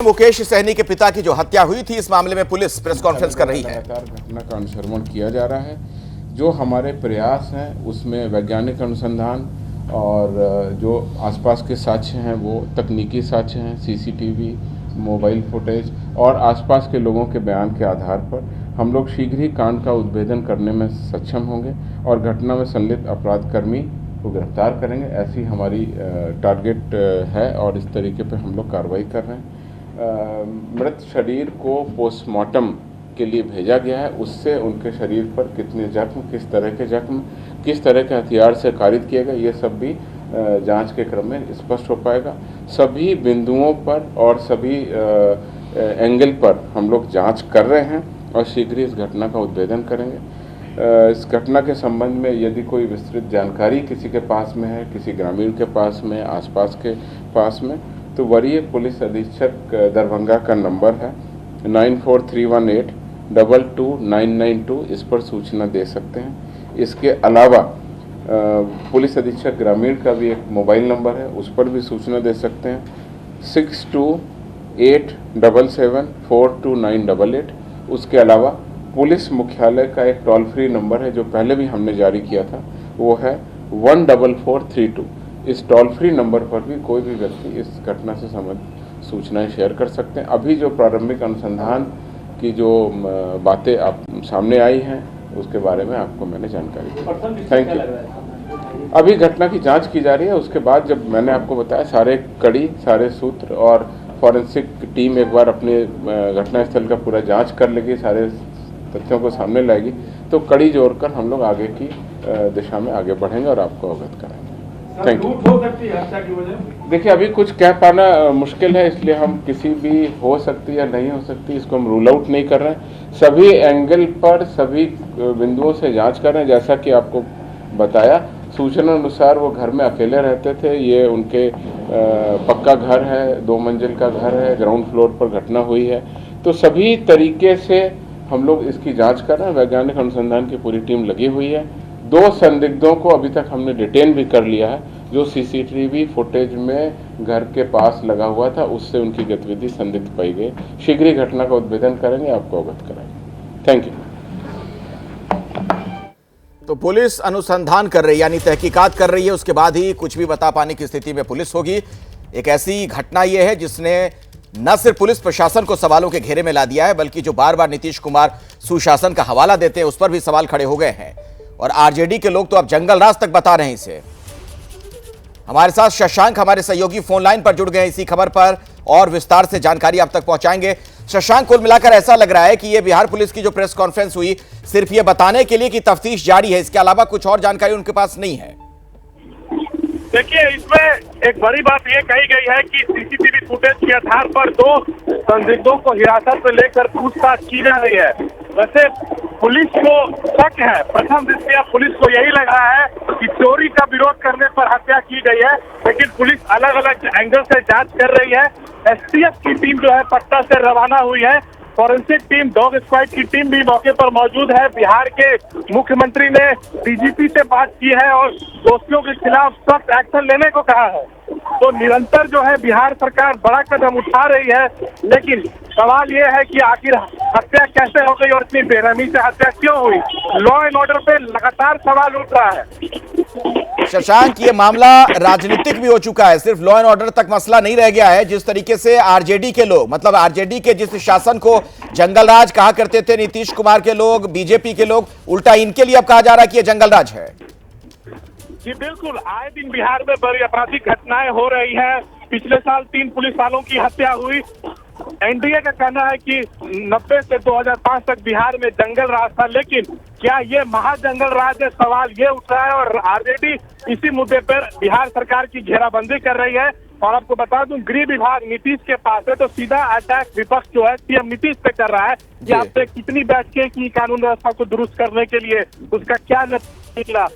मुकेश सहनी के पिता की जो हत्या हुई थी, इस मामले में पुलिस प्रेस कॉन्फ्रेंस कर रही है। लगातार घटना का अनुश्रवण किया जा रहा है। जो हमारे प्रयास हैं उसमें वैज्ञानिक अनुसंधान और जो आसपास के साक्ष्य हैं वो तकनीकी साक्ष्य हैं, सीसीटीवी, मोबाइल फुटेज और आसपास के लोगों के बयान के आधार पर हम लोग शीघ्र ही कांड का उद्भेदन करने में सक्षम होंगे और घटना में संलिप्त अपराधकर्मी को गिरफ्तार करेंगे। ऐसी हमारी टारगेट है और इस तरीके पर हम लोग कार्रवाई कर रहे हैं। मृत शरीर को पोस्टमार्टम के लिए भेजा गया है। उससे उनके शरीर पर कितने जख्म, किस तरह के जख्म, किस तरह के हथियार से कारित किया गया, ये सब भी जांच के क्रम में स्पष्ट हो पाएगा। सभी बिंदुओं पर और सभी एंगल पर हम लोग जांच कर रहे हैं और शीघ्र इस घटना का उद्भेदन करेंगे। इस घटना के संबंध में यदि कोई विस्तृत जानकारी किसी के पास में है, किसी ग्रामीण के पास में, आसपास के पास में, तो वरीय पुलिस अधीक्षक दरभंगा का नंबर है 9431822992, इस पर सूचना दे सकते हैं। इसके अलावा पुलिस अधीक्षक ग्रामीण का भी एक मोबाइल नंबर है, उस पर भी सूचना दे सकते हैं 6287742988। उसके अलावा पुलिस मुख्यालय का एक टोल फ्री नंबर है जो पहले भी हमने जारी किया था, वो है 14432। इस टोल फ्री नंबर पर भी कोई भी व्यक्ति इस घटना से संबंधित सूचनाएं शेयर कर सकते हैं। अभी जो प्रारंभिक अनुसंधान की जो बातें आप सामने आई हैं उसके बारे में आपको मैंने जानकारी दी। Thank you. अभी घटना की जांच की जा रही है। उसके बाद जब मैंने आपको बताया सारे कड़ी, सारे सूत्र और फॉरेंसिक टीम एक बार अपने घटनास्थल का पूरा जाँच कर लेगी, सारे तथ्यों को सामने लाएगी, तो कड़ी जोड़कर हम लोग आगे की दिशा में आगे बढ़ेंगे और आपको अवगत कराएंगे। Thank you. देखिए, अभी कुछ कह पाना मुश्किल है, इसलिए हम किसी भी हो सकती या नहीं हो सकती इसको हम रूल आउट नहीं कर रहे हैं। सभी एंगल पर सभी बिंदुओं से जांच कर रहे हैं। जैसा कि आपको बताया, सूचना अनुसार वो घर में अकेले रहते थे। ये उनके पक्का घर है, 2 मंजिल का घर है, ग्राउंड फ्लोर पर घटना हुई है। तो सभी तरीके से हम लोग इसकी जाँच कर रहे हैं। वैज्ञानिक अनुसंधान की पूरी टीम लगी हुई है। 2 संदिग्धों को अभी तक हमने डिटेन भी कर लिया है, जो सीसीटीवी फुटेज में घर के पास लगा हुआ था, उससे उनकी गतिविधि संदिग्ध पाई गई। शीघ्र ही घटना का उद्भेदन करेंगे, आपको अवगत कराएंगे। Thank you. तो पुलिस अनुसंधान कर रही है, यानी तहकीकात कर रही है, उसके बाद ही कुछ भी बता पाने की स्थिति में पुलिस होगी। एक ऐसी घटना यह है जिसने न सिर्फ पुलिस प्रशासन को सवालों के घेरे में ला दिया है, बल्कि जो बार बार नीतीश कुमार सुशासन का हवाला देते हैं उस पर भी सवाल खड़े हो गए हैं। और आरजेडी के लोग तो अब जंगल राज तक बता रहे हैं इसे। हमारे साथ शशांक, हमारे सहयोगी, फोन लाइन पर जुड़ गए इसी खबर पर और विस्तार से जानकारी आप तक पहुंचाएंगे। शशांक, कुल मिलाकर ऐसा लग रहा है कि ये बिहार पुलिस की जो प्रेस कॉन्फ्रेंस हुई सिर्फ ये बताने के लिए कि तफ्तीश जारी है, इसके अलावा कुछ और जानकारी उनके पास नहीं है। देखिए, इसमें एक बड़ी बात ये कही गई है कि सीसीटीवी फुटेज के आधार पर 2 संदिग्धों को हिरासत में लेकर पूछताछ की जा रही है। वैसे पुलिस को शक है, प्रथम दृष्टया पुलिस को यही लग रहा है कि चोरी का विरोध करने पर हत्या की गई है, लेकिन पुलिस अलग अलग एंगल से जांच कर रही है। एसटीएफ की टीम जो है पटना से रवाना हुई है। फॉरेंसिक टीम, डॉग स्क्वाड की टीम भी मौके पर मौजूद है। बिहार के मुख्यमंत्री ने डीजीपी से बात की है और दोषियों के खिलाफ सख्त एक्शन लेने को कहा है। तो निरंतर जो है बिहार सरकार बड़ा कदम उठा रही है, लेकिन सवाल ये है कि आखिर हत्या कैसे हो गई और इतनी बेरहमी से हत्या क्यों हुई। लॉ एंड ऑर्डर पे लगातार सवाल उठ रहा है। शशांक, ये मामला राजनीतिक भी हो चुका है, सिर्फ लॉ एंड ऑर्डर तक मसला नहीं रह गया है। जिस तरीके से आरजेडी के लोग, मतलब आरजेडी के जिस शासन को जंगल राज कहा करते थे नीतीश कुमार के लोग, बीजेपी के लोग, उल्टा इनके लिए अब कहा जा रहा है कि ये जंगल राज है। जी बिल्कुल, आए दिन बिहार में बड़ी आपराधिक घटनाएं हो रही है। पिछले साल 3 पुलिस वालों की हत्या हुई। एनडीए का कहना है कि 90 से 2005 तक बिहार में जंगल राज था, लेकिन क्या ये महाजंगल राज है, सवाल ये उठ रहा है। और आरजेडी इसी मुद्दे पर बिहार सरकार की घेराबंदी कर रही है। और आपको बता दूं, गृह विभाग नीतीश के पास है, तो सीधा अटैक विपक्ष जो है सीएम नीतीश पे कर रहा है कि आपसे कितनी बैठकें की कानून व्यवस्था को दुरुस्त करने के लिए, उसका क्या निकला।